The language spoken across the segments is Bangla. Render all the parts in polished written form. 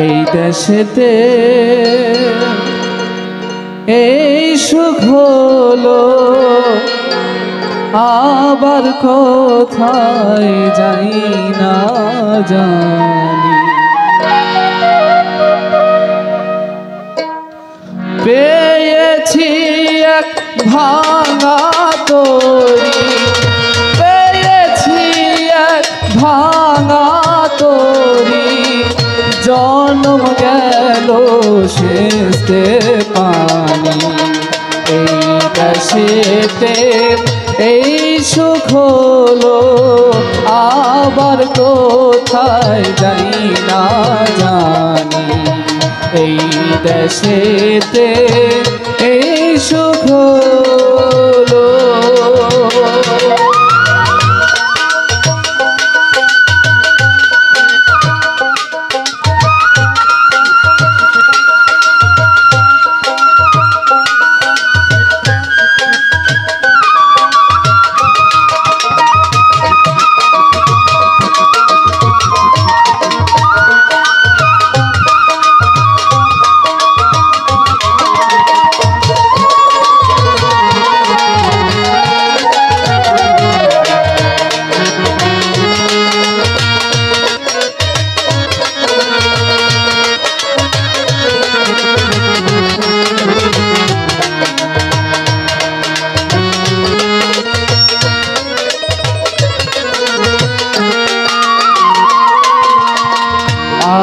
এই দেশেতে এই সুখ হলো আবার কোথায় যাই না জানি। পেয়েছি এক ভাঙা তরি, পেয়েছি এক ভাঙা তরি, জন্ম গেল শেষে পানি। এই দেশেতে এই সুখ হলো আবার কোথায় যাই না জানি। এই দেশেতে এই সুখ হলো।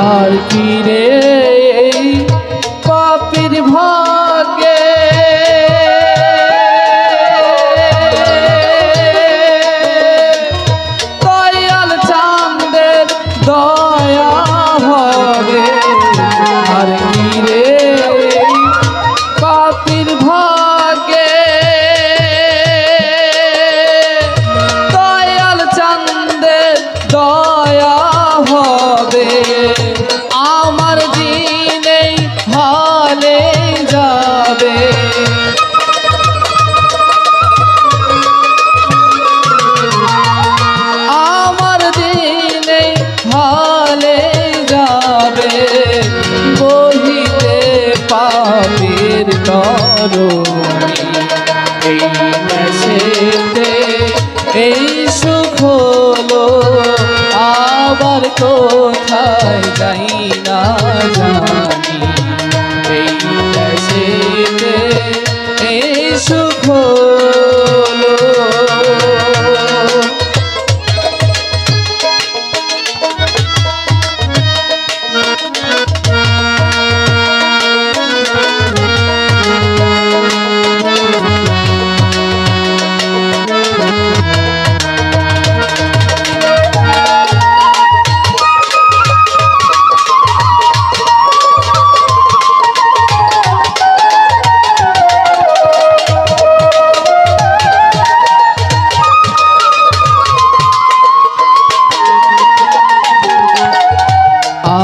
আর কি রে এই পাপীর ভাগ্যে, দয়াল চাঁদের দয়া হবে। আর কি রে এই পাপীর ভাগ্যে, দয়াল চাঁদের দয়া হবে। আমার দিনেই হালে যাবে, আমার দিনেই হালে যাবে। বহিতে পাপের তরণী, এই দেশেতে এই সুখ হলো আবার কোথায় যাই না জানি। এই দেশেতে এই সুখ হলো।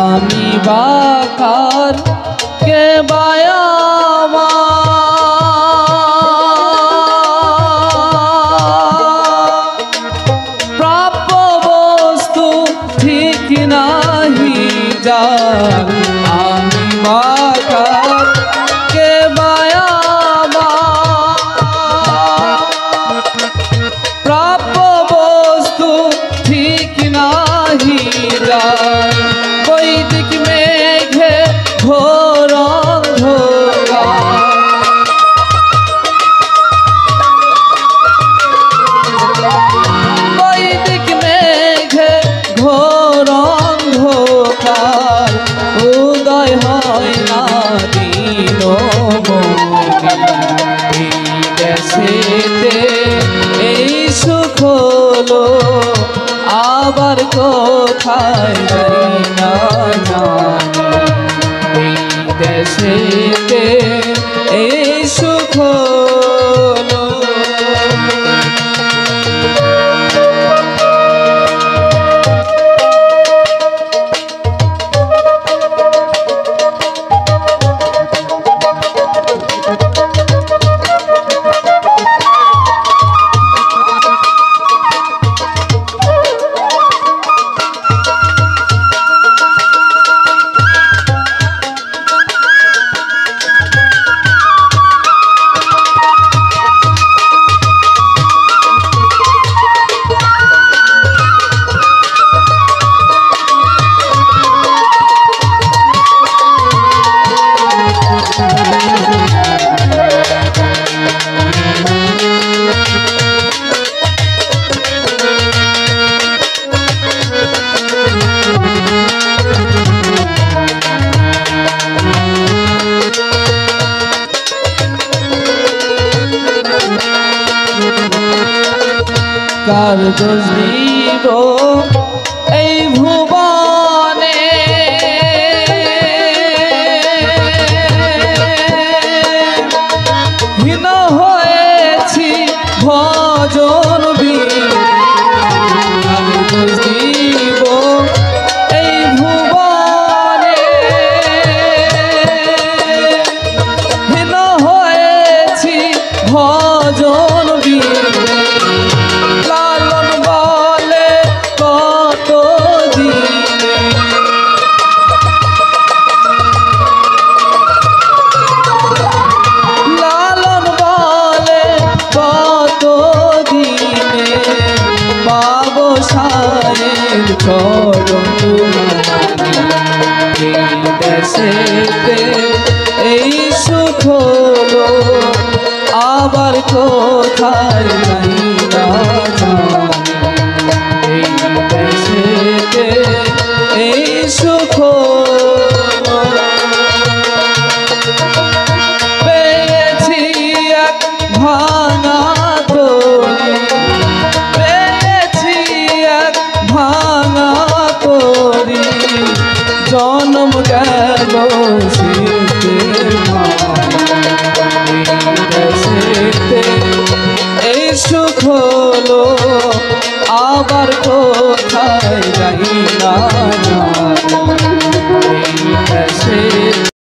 আমি বাকার কে বায়ামা, প্রাপ্য বস্তু ঠিক নাহি যার। আমি বাকার কে বায়ামা, প্রাপ্য বস্তু ঠিক নাহি যার। বৈদিক মেঘে ঘোর অন্ধকার, বৈদিক মেঘে ঘোর অন্ধকার। উদয় হয় না দিন মনি, এই দেশেতে এই সুখ হলো আবার কোথায় যাই না জানি। এই দেশেতে এই সুখ হলো। কার দোষ দিব এই ভুবনে হীন হয়েছি ভজন বীর কার দোষ দিব এই ভুবনে হীন হয়েছি ভজন বীর লালন বলে কত দিনে লালন বলে কত দিনে পাবো সায়ের চরণ এই দেশেতে এই সুখ হলো আবার কোথায় নাই না জানি এই দেশেতে এই সুখ পেয়েছি এক ভাঙা তরি পেয়েছি এক ভাঙা তরি জন্ম গেল শীতের এই সুখ হলো আবার